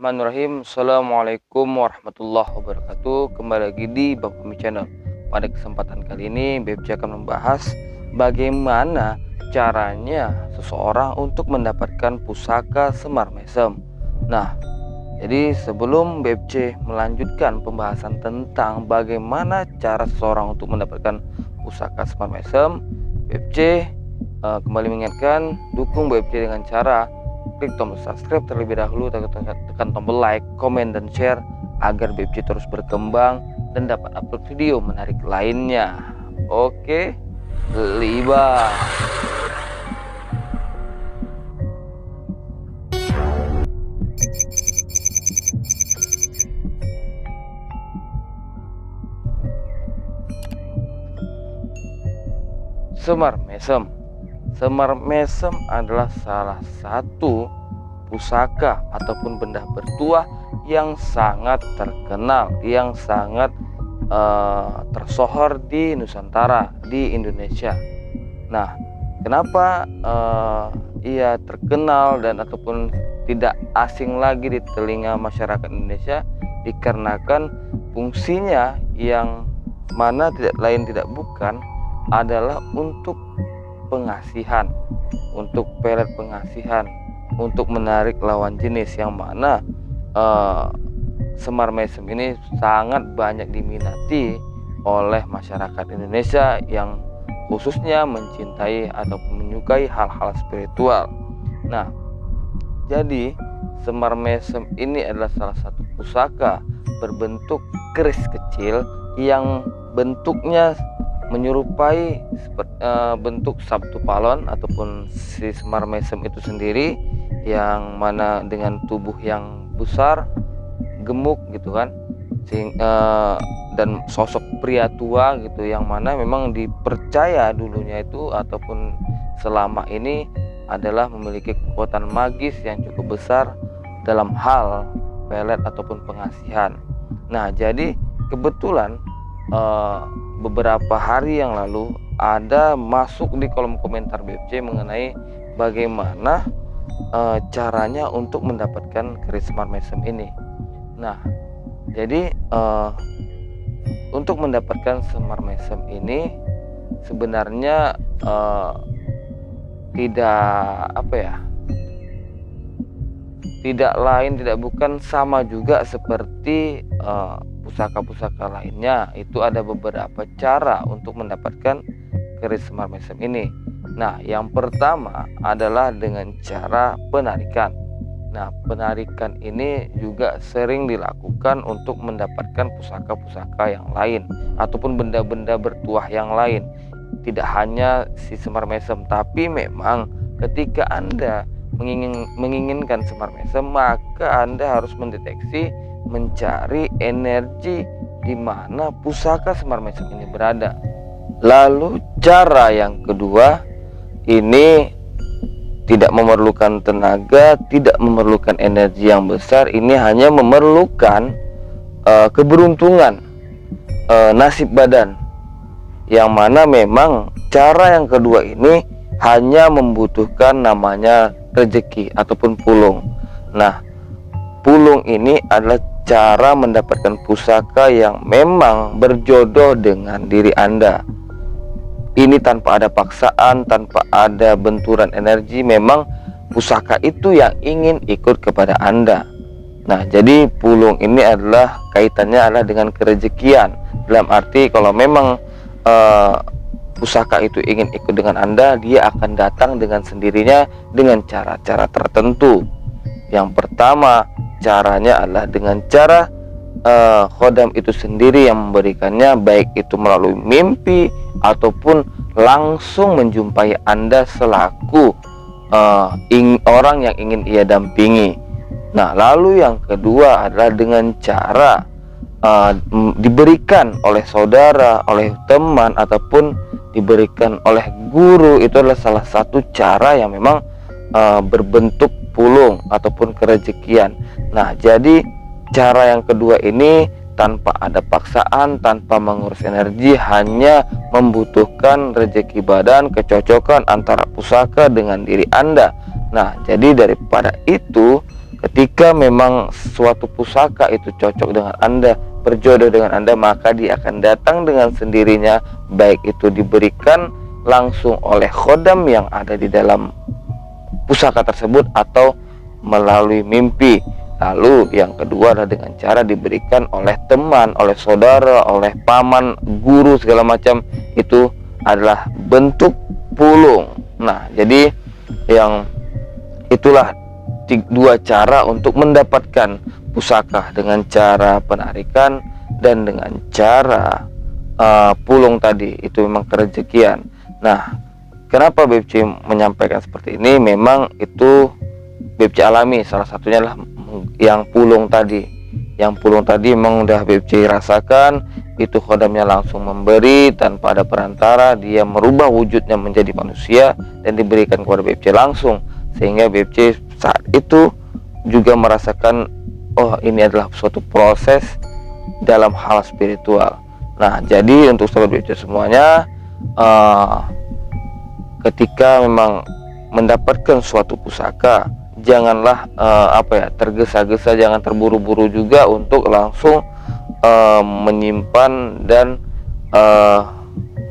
Bismillahirrahmanirrahim. Assalamualaikum warahmatullahi wabarakatuh. Kembali lagi di Bapumi Channel. Pada kesempatan kali ini BFC akan membahas bagaimana caranya seseorang untuk mendapatkan pusaka Semar Mesem. Nah, jadi sebelum BFC melanjutkan pembahasan tentang bagaimana cara seseorang untuk mendapatkan pusaka Semar Mesem, BFC kembali mengingatkan, dukung BFC dengan cara klik tombol subscribe terlebih dahulu, tekan tombol like, komen, dan share agar BFC terus berkembang dan dapat upload video menarik lainnya. Oke, liba. Semar Mesem. Semar Mesem adalah salah satu pusaka ataupun benda bertuah yang sangat terkenal, yang sangat tersohor di Nusantara, di Indonesia. Nah, kenapa ia terkenal dan ataupun tidak asing lagi di telinga masyarakat Indonesia? Dikarenakan fungsinya yang mana tidak lain tidak bukan adalah untuk pengasihan, untuk pelet pengasihan, untuk menarik lawan jenis, yang mana Semar Mesem ini sangat banyak diminati oleh masyarakat Indonesia yang khususnya mencintai ataupun menyukai hal-hal spiritual. Nah, jadi Semar Mesem ini adalah salah satu pusaka berbentuk keris kecil yang bentuknya menyerupai bentuk Sabtu Palon ataupun si Semar Mesem itu sendiri, yang mana dengan tubuh yang besar, gemuk gitu kan, dan sosok pria tua gitu, yang mana memang dipercaya dulunya itu ataupun selama ini adalah memiliki kekuatan magis yang cukup besar dalam hal pelet ataupun pengasihan. Nah, jadi kebetulan beberapa hari yang lalu ada masuk di kolom komentar BFC mengenai bagaimana caranya untuk mendapatkan keris Semar Mesem ini. Nah, jadi untuk mendapatkan Semar Mesem ini sebenarnya tidak lain tidak bukan, sama juga seperti pusaka-pusaka lainnya. Itu ada beberapa cara untuk mendapatkan keris Semar Mesem ini. Nah, yang pertama adalah dengan cara penarikan. Nah, penarikan ini juga sering dilakukan untuk mendapatkan pusaka-pusaka yang lain ataupun benda-benda bertuah yang lain. Tidak hanya si Semar Mesem, tapi memang ketika Anda menginginkan Semar Mesem, maka Anda harus mendeteksi, mencari energi di mana pusaka Semar Mesem ini berada. Lalu cara yang kedua ini tidak memerlukan tenaga, tidak memerlukan energi yang besar, ini hanya memerlukan keberuntungan, nasib badan, yang mana memang cara yang kedua ini hanya membutuhkan namanya rezeki ataupun pulung. Nah, pulung ini adalah cara mendapatkan pusaka yang memang berjodoh dengan diri Anda. Ini tanpa ada paksaan, tanpa ada benturan energi, memang pusaka itu yang ingin ikut kepada Anda. Nah, jadi pulung ini adalah kaitannya adalah dengan kerezekian. Dalam arti kalau memang pusaka itu ingin ikut dengan Anda, dia akan datang dengan sendirinya dengan cara-cara tertentu. Yang pertama, caranya adalah dengan cara khodam itu sendiri yang memberikannya, baik itu melalui mimpi ataupun langsung menjumpai Anda selaku orang yang ingin ia dampingi. Nah, lalu yang kedua adalah dengan cara diberikan oleh saudara, oleh teman, ataupun diberikan oleh guru. Itu adalah salah satu cara yang memang berbentuk pulung ataupun kerezekian. Nah, jadi cara yang kedua ini tanpa ada paksaan, tanpa mengurus energi, hanya membutuhkan rezeki badan, kecocokan antara pusaka dengan diri Anda. Nah, jadi daripada itu, ketika memang suatu pusaka itu cocok dengan Anda, berjodoh dengan Anda, maka dia akan datang dengan sendirinya, baik itu diberikan langsung oleh khodam yang ada di dalam pusaka tersebut atau melalui mimpi. Lalu yang kedua adalah dengan cara diberikan oleh teman, oleh saudara, oleh paman, guru, segala macam. Itu adalah bentuk pulung. Nah, jadi yang itulah dua cara untuk mendapatkan pusaka, dengan cara penarikan dan dengan cara pulung tadi. Itu memang kerejekian. Nah, kenapa BFC menyampaikan seperti ini? Memang itu BFC alami. Salah satunya adalah yang pulung tadi. Yang pulung tadi memang udah BFC rasakan, itu khodamnya langsung memberi tanpa ada perantara. Dia merubah wujudnya menjadi manusia dan diberikan kepada BFC langsung, sehingga BFC saat itu juga merasakan, oh ini adalah suatu proses dalam hal spiritual. Nah, jadi untuk sahabat BFC semuanya, ketika memang mendapatkan suatu pusaka, janganlah tergesa-gesa, jangan terburu-buru juga untuk langsung menyimpan dan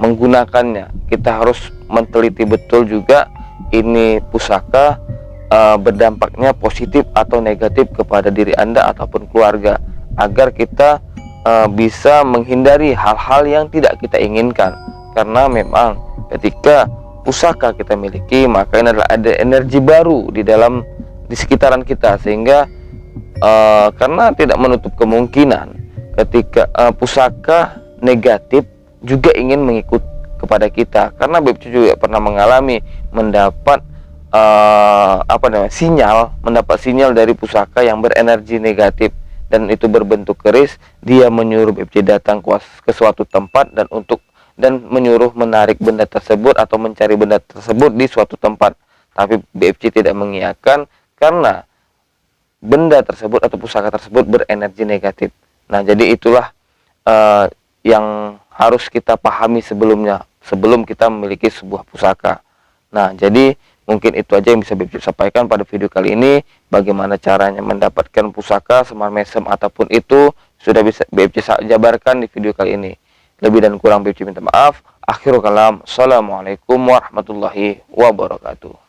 menggunakannya. Kita harus meneliti betul juga ini pusaka berdampaknya positif atau negatif kepada diri Anda ataupun keluarga, agar kita bisa menghindari hal-hal yang tidak kita inginkan. Karena memang ketika pusaka kita miliki, maka ini adalah ada energi baru di sekitaran kita, sehingga karena tidak menutup kemungkinan ketika pusaka negatif juga ingin mengikut kepada kita. Karena BFC juga pernah mengalami mendapat sinyal dari pusaka yang berenergi negatif, dan itu berbentuk keris. Dia menyuruh BFC datang ke suatu tempat dan menyuruh menarik benda tersebut atau mencari benda tersebut di suatu tempat. Tapi BFC tidak mengiyakan karena benda tersebut atau pusaka tersebut berenergi negatif. Nah, jadi itulah yang harus kita pahami sebelum kita memiliki sebuah pusaka. Nah, jadi mungkin itu aja yang bisa BFC sampaikan pada video kali ini. Bagaimana caranya mendapatkan pusaka semar mesem ataupun itu sudah bisa BFC jabarkan di video kali ini. Lebih dan kurang BFC minta maaf. Akhirul kalam. Assalamualaikum warahmatullahi wabarakatuh.